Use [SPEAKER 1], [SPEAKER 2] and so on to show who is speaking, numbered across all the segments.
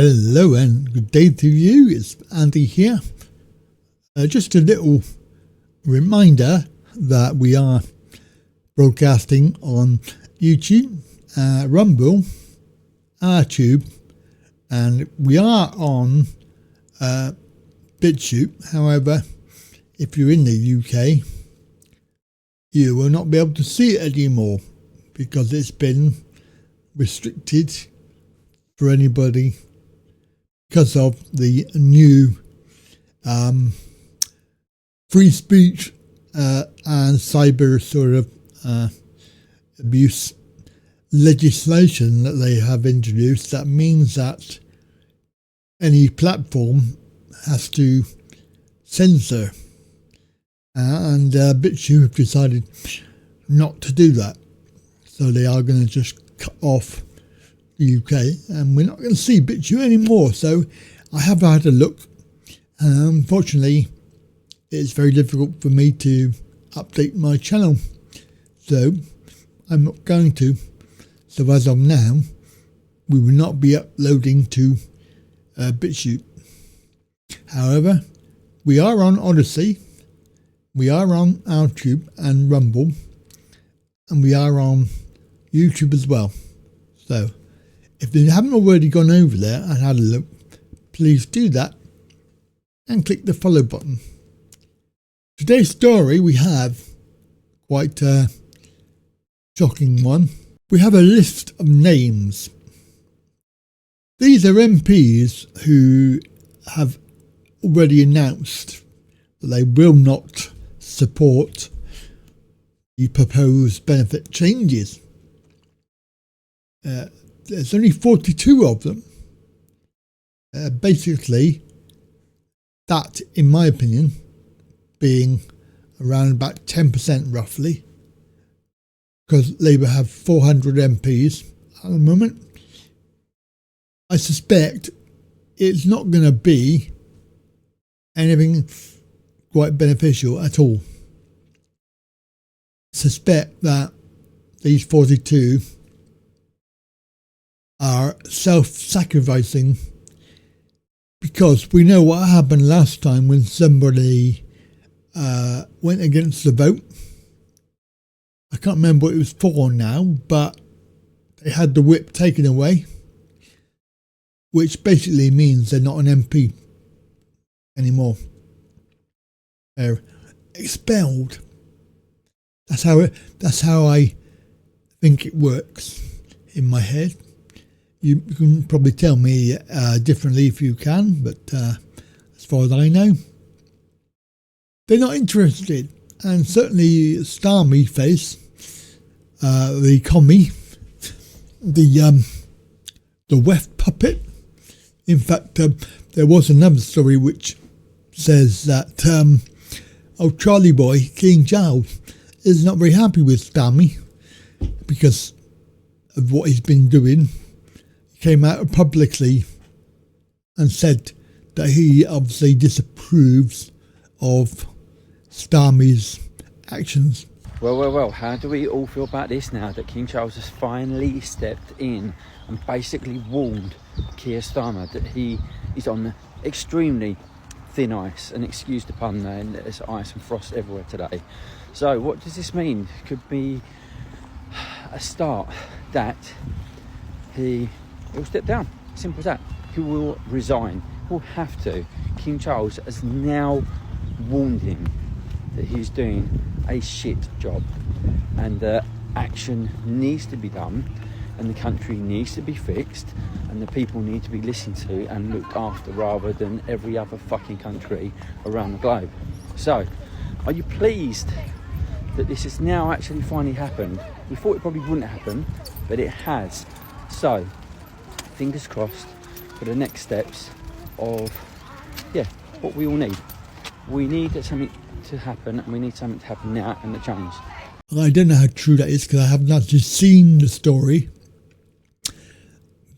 [SPEAKER 1] Hello and good day to you, it's Andy here. Just a little reminder that we are broadcasting on YouTube, Rumble, YouTube, and we are on BitChute. However, if you're in the UK, you will not be able to see it anymore because it's been restricted for anybody because of the new free speech and cyber sort of abuse legislation that they have introduced. That means that any platform has to censor, and BitChute have decided not to do that, so they are going to just cut off the UK, and we're not going to see BitChute anymore. So I have had a look, and unfortunately it's very difficult for me to update my channel, so I'm not going to. So as of now, we will not be uploading to BitChute. However, we are on Odyssey, we are on YouTube and Rumble, and we are on YouTube as well. So if you haven't already gone over there and had a look, please do that and click the follow button. Today's story, we have quite a shocking one. We have a list of names. These are MPs who have already announced that they will not support the proposed benefit changes. There's only 42 of them. Basically, that, in my opinion, being around about 10% roughly, because Labour have 400 MPs at the moment. I suspect it's not going to be anything quite beneficial at all. I suspect that these 42 are self-sacrificing, because we know what happened last time when somebody went against the vote. I can't remember what it was for now, but they had the whip taken away, which basically means they're not an MP anymore. They're expelled. That's how I think it works in my head. You can probably tell me differently if you can, but as far as I know, they're not interested. And certainly Starmy Face, the commie, the Weft puppet. In fact, there was another story which says that Charlie Boy, King Charles, is not very happy with Starmy because of what he's been doing. He came out publicly and said that he obviously disapproves of Starmy's actions.
[SPEAKER 2] Well, how do we all feel about this now that King Charles has finally stepped in and basically warned Keir Starmer that he is on extremely thin ice, and excuse the pun there, and there's ice and frost everywhere today. So what does this mean? Could be a start that he will step down, simple as that. He will resign, he'll have to. King Charles has now warned him that he's doing a shit job, and that action needs to be done, and the country needs to be fixed, and the people need to be listened to and looked after, rather than every other fucking country around the globe. So, are you pleased that this has now actually finally happened? We thought it probably wouldn't happen, but it has. So, fingers crossed for the next steps of, what we all need. We need something to happen, and we need something to happen now, and the change.
[SPEAKER 1] I don't know how true that is because I haven't actually seen the story.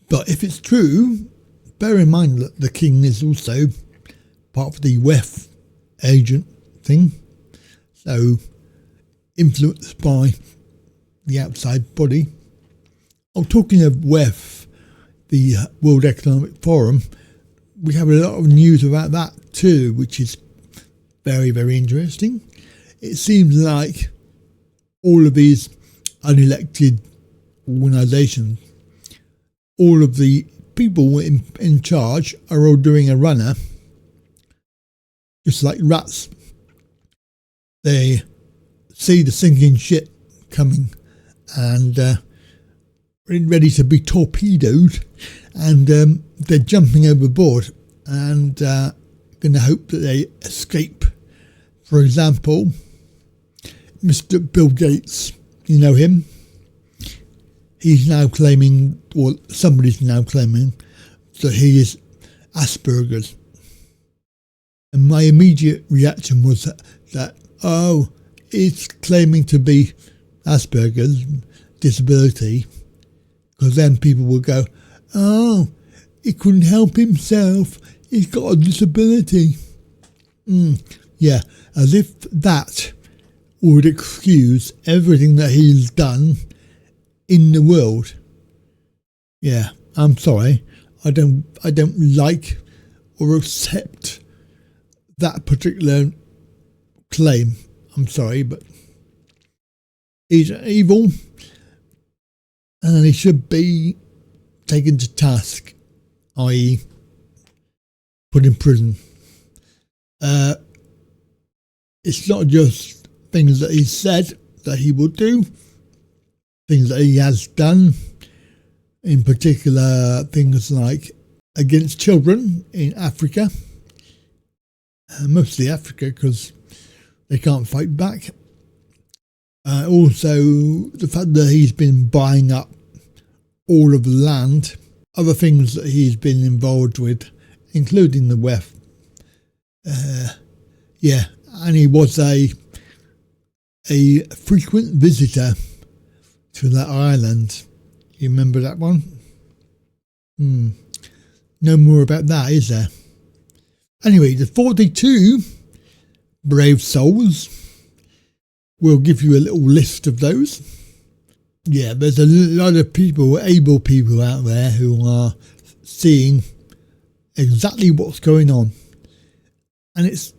[SPEAKER 1] But if it's true, bear in mind that the King is also part of the WEF agent thing. So influenced by the outside body. Oh, talking of WEF, the World Economic Forum, we have a lot of news about that too, which is very, very interesting. It seems like all of these unelected organisations, all of the people in charge are all doing a runner, just like rats. They see the sinking ship coming and ready to be torpedoed, and they're jumping overboard and going to hope that they escape. For example, Mr. Bill Gates, you know him? He's now claiming, or somebody's now claiming, that he is Asperger's. And my immediate reaction was that he's claiming to be Asperger's disability, because then people will go, he couldn't help himself, he's got a disability. Yeah, as if that would excuse everything that he's done in the world. Yeah, I'm sorry, I don't like or accept that particular claim. I'm sorry, but he's evil and he should be taken to task, i.e. put in prison. It's not just things that he said that he will do, things that he has done, in particular things like against children in Africa, mostly Africa because they can't fight back. Also the fact that he's been buying up all of the land, other things that he's been involved with, including the WEF. And he was a frequent visitor to that island. You remember that one? No more about that, is there? Anyway, the 42 brave souls, we'll give you a little list of those. Yeah, there's a lot of people, able people out there who are seeing exactly what's going on. And it's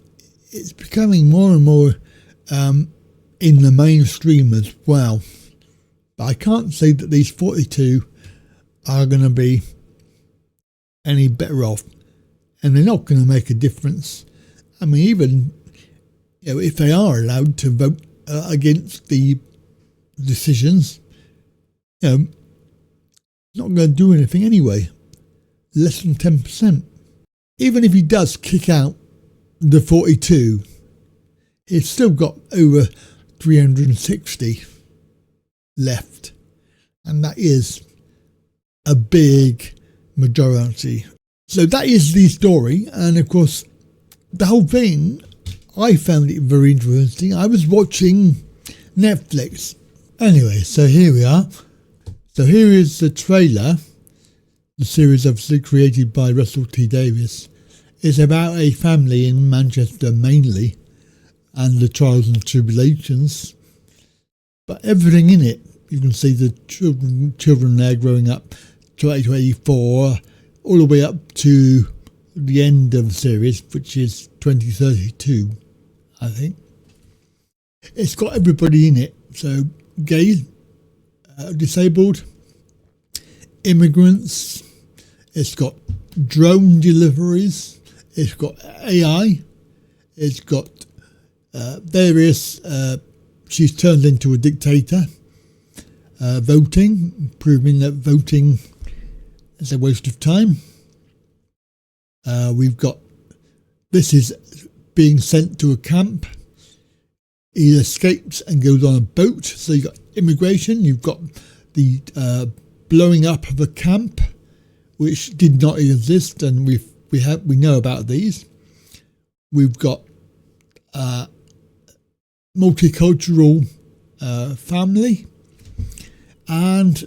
[SPEAKER 1] becoming more and more in the mainstream as well. But I can't say that these 42 are going to be any better off, and they're not going to make a difference. I mean, even if they are allowed to vote against the decisions, it's not going to do anything anyway. Less than 10%. Even if he does kick out the 42, it's still got over 360 left, and that is a big majority. So that is the story, and of course the whole thing, I found it very interesting. I was watching Netflix. Anyway, so here we are. So here is the trailer. The series obviously created by Russell T Davies. It's about a family in Manchester mainly, and the trials and tribulations. But everything in it, you can see the children there growing up, 2024, all the way up to the end of the series, which is 2032, I think. It's got everybody in it. So gay, disabled, immigrants, it's got drone deliveries, it's got AI, it's got various, she's turned into a dictator, voting, proving that voting is a waste of time. We've got, this is being sent to a camp. He escapes and goes on a boat. So you've got immigration, you've got the blowing up of a camp, which did not exist, and we know about these. We've got multicultural family, and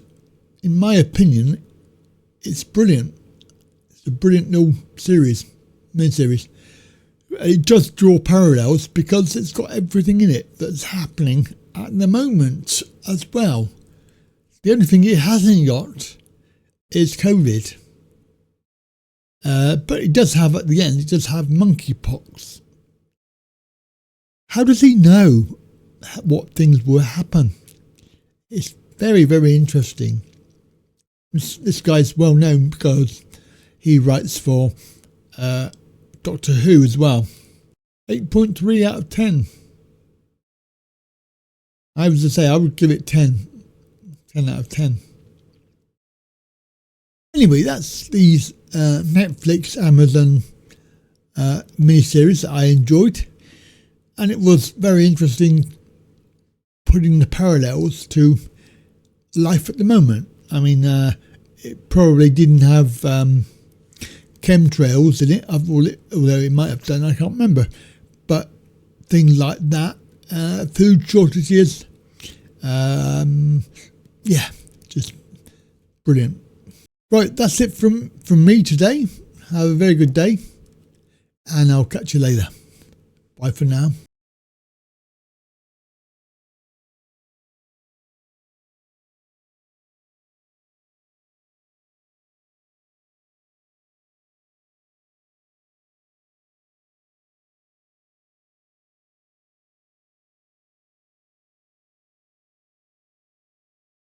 [SPEAKER 1] in my opinion, it's brilliant. It's a brilliant little mini-series. It does draw parallels because it's got everything in it that's happening at the moment as well. The only thing it hasn't got is COVID. But it does have, at the end, it does have monkeypox. How does he know what things will happen? It's very, very interesting. This guy's well known because he writes for Doctor Who as well. 8.3 out of 10. I was to say I would give it 10. 10 out of 10. Anyway, that's these Netflix, Amazon miniseries that I enjoyed. And it was very interesting putting the parallels to life at the moment. I mean, it probably didn't have chemtrails in it, although it might have done, I can't remember. But things like that, food shortages, yeah, just brilliant. Right, that's it from me today. Have a very good day, and I'll catch you later. Bye for now.